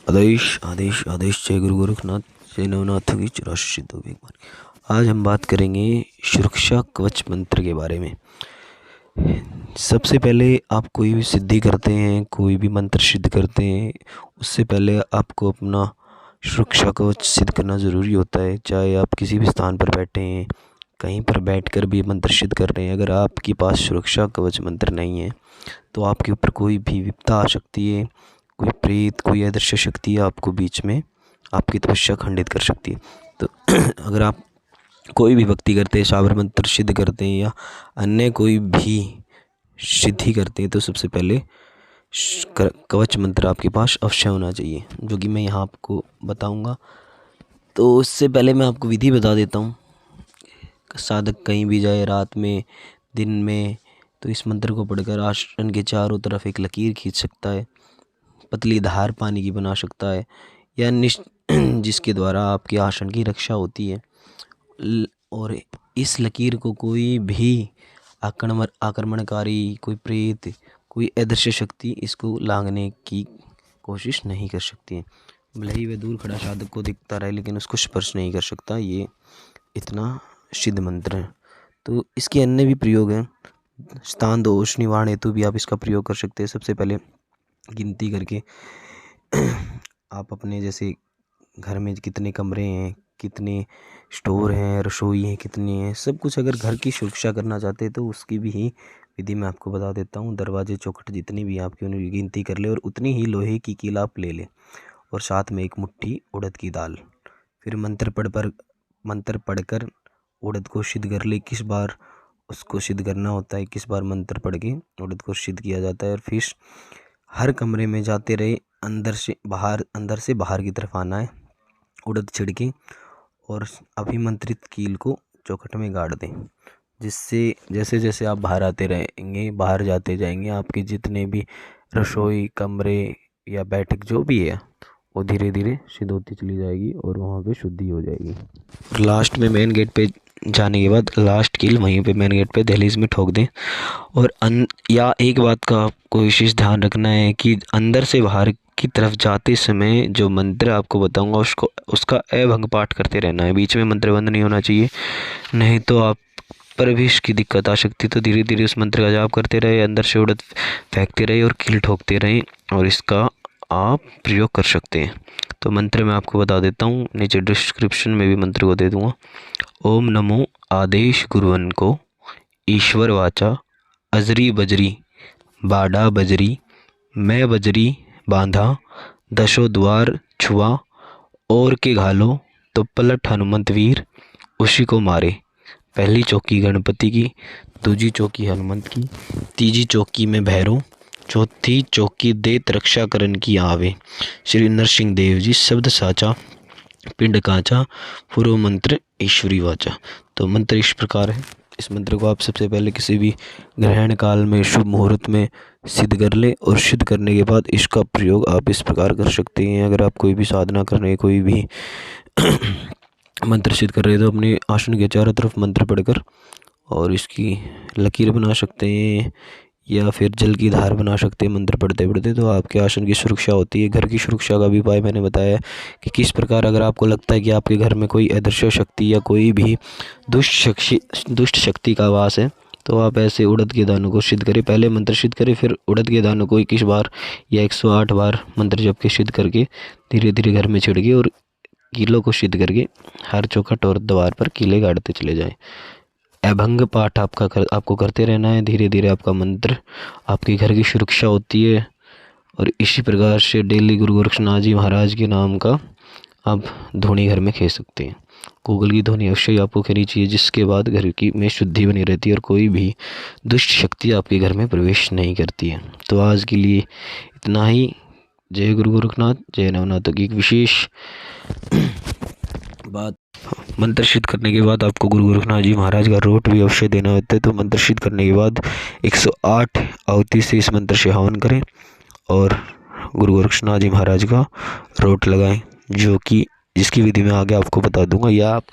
आदेश आदेश आदेश जय गुरु गोरखनाथ जय नवनाथ की 84 सिद्धों की एक बार। आज हम बात करेंगे सुरक्षा कवच मंत्र के बारे में। सबसे पहले आप कोई भी सिद्धि करते हैं, कोई भी मंत्र सिद्ध करते हैं, उससे पहले आपको अपना सुरक्षा कवच सिद्ध करना ज़रूरी होता है। चाहे आप किसी भी स्थान पर बैठे हैं, कहीं पर बैठकर भी मंत्र सिद्ध कर रहे हैं, अगर आपके पास सुरक्षा कवच मंत्र नहीं है तो आपके ऊपर कोई भी विपदा आ सकती है। कोई प्रेत, कोई अदृश्य शक्ति आपको बीच में आपकी तपस्या खंडित कर सकती है। तो अगर आप कोई भी भक्ति करते हैं, शाबर मंत्र सिद्ध करते हैं या अन्य कोई भी सिद्धि करते हैं, तो सबसे पहले कवच मंत्र आपके पास अवश्य होना चाहिए, जो कि मैं यहाँ आपको बताऊँगा। तो उससे पहले मैं आपको विधि बता देता हूँ। साधक कहीं भी जाए, रात में, दिन में, तो इस मंत्र को पढ़कर आसन के चारों तरफ एक लकीर खींच सकता है, पतली धार पानी की बना सकता है, या जिसके द्वारा आपके आसन की रक्षा होती है। और इस लकीर को कोई भी आक्रमणकारी, कोई प्रेत, कोई अदृश्य शक्ति इसको लांघने की कोशिश नहीं कर सकती है। भले ही वह दूर खड़ा साधक को दिखता रहे, लेकिन उसको स्पर्श नहीं कर सकता। ये इतना सिद्ध मंत्र है। तो इसके अन्य भी प्रयोग हैं। स्थान दोष निवारण हेतु भी आप इसका प्रयोग कर सकते हैं। सबसे पहले गिनती करके आप अपने जैसे घर में कितने कमरे हैं, कितने स्टोर हैं, रसोई हैं कितनी हैं, सब कुछ अगर घर की सुरक्षा करना चाहते हैं तो उसकी भी विधि मैं आपको बता देता हूँ। दरवाजे चौखट जितनी भी आपकी उन्हें गिनती कर ले और उतनी ही लोहे की कील आप ले लें और साथ में एक मुट्ठी उड़द की दाल। फिर मंत्र पढ़कर उड़द को सिद्ध कर ले। किस बार उसको सिद्ध करना होता है, किस बार मंत्र पढ़ के उड़द को सिद्ध किया जाता है। और फिर हर कमरे में जाते रहे, अंदर से बाहर की तरफ आना है, उड़द छिड़के और अभिमंत्रित कील को चौखट में गाड़ दें। जिससे जैसे जैसे आप बाहर आते रहेंगे, बाहर जाते जाएंगे, आपके जितने भी रसोई, कमरे या बैठक जो भी है वो धीरे धीरे सिद्ध होती चली जाएगी और वहाँ पे शुद्धि हो जाएगी। लास्ट में मेन गेट पे जाने के बाद लास्ट कील वहीं पे मेन गेट पे दहलीज में ठोक दें। और या एक बात का आपको विशेष ध्यान रखना है कि अंदर से बाहर की तरफ जाते समय जो मंत्र आपको बताऊंगा उसका अभंग पाठ करते रहना है। बीच में मंत्र बंद नहीं होना चाहिए, नहीं तो आप पर भी इसकी दिक्कत आ सकती है। तो धीरे धीरे उस मंत्र का जाप करते रहे, अंदर से उड़द फेंकते रहे और कील ठोकते रहें और इसका आप प्रयोग कर सकते हैं। तो मंत्र मैं आपको बता देता हूँ, नीचे डिस्क्रिप्शन में भी मंत्र को दे दूँगा। ओम नमो आदेश गुरुवन को, ईश्वर वाचा अजरी बजरी बाडा बजरी, मैं बजरी बांधा दशो द्वार छुआ, और के घालो तो पलट हनुमंत वीर उसी को मारे। पहली चौकी गणपति की, दूजी चौकी हनुमंत की, तीजी चौकी में भैरव, चौथी चौकी देत रक्षा करन की आवे। श्री नरसिंह देव जी शब्द साचा, पिंड कांचा, पूर्व मंत्र ईश्वरी वाचा। तो मंत्र इस प्रकार है। इस मंत्र को आप सबसे पहले किसी भी ग्रहण काल में, शुभ मुहूर्त में सिद्ध कर ले और सिद्ध करने के बाद इसका प्रयोग आप इस प्रकार कर सकते हैं। अगर आप कोई भी साधना कर रहे हैं, कोई भी मंत्र सिद्ध कर रहे हैं, तो अपने आसन के चारों तरफ मंत्र पढ़कर और इसकी लकीर बना सकते हैं या फिर जल की धार बना सकते हैं मंत्र पढ़ते पढ़ते। तो आपके आसन की सुरक्षा होती है। घर की सुरक्षा का भी उपाय मैंने बताया है कि किस प्रकार अगर आपको लगता है कि आपके घर में कोई अदृश्य शक्ति या कोई भी दुष्ट शक्ति का वास है, तो आप ऐसे उड़द के दानों को सिद्ध करें। पहले मंत्र सिद्ध करें, फिर उड़द के दानों को 21 बार या 108 बार मंत्र जप के सिद्ध करके धीरे धीरे घर में छिड़के और कीलों को सिद्ध करके हर चौखट और द्वार पर कीले गाड़ते चले जाएं। अभंग पाठ आपको करते रहना है। धीरे धीरे आपका मंत्र, आपके घर की सुरक्षा होती है। और इसी प्रकार से डेली गुरु गोरक्षनाथ जी महाराज के नाम का आप धुनी घर में खेल सकते हैं। गूगल की ध्वनि अवश्य आपको खेनी चाहिए, जिसके बाद घर की में शुद्धि बनी रहती है और कोई भी दुष्ट शक्ति आपके घर में प्रवेश नहीं करती है। तो आज के लिए इतना ही। जय गुरु गोरखनाथ, जय नवनाथ की एक विशेष बात, मंत्र सिद्ध करने के बाद आपको गुरु गोरखनाथ जी महाराज का रोट भी अवश्य देना होता है। तो मंत्र सिद्ध करने के बाद 108 आहुति से इस मंत्र से हवन करें और गुरु गोरखनाथ जी महाराज का रोट लगाएं, जो कि जिसकी विधि मैं आगे आपको बता दूंगा। या आप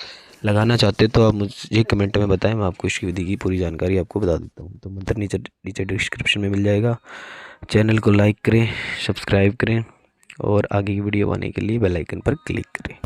लगाना चाहते हैं तो आप मुझे कमेंट में बताएं, मैं आपको इसकी विधि की पूरी जानकारी आपको बता देता हूँ। तो मंत्र नीचे डिस्क्रिप्शन में मिल जाएगा। चैनल को लाइक करें, सब्सक्राइब करें और आगे की वीडियो पाने के लिए बेल आइकन पर क्लिक करें।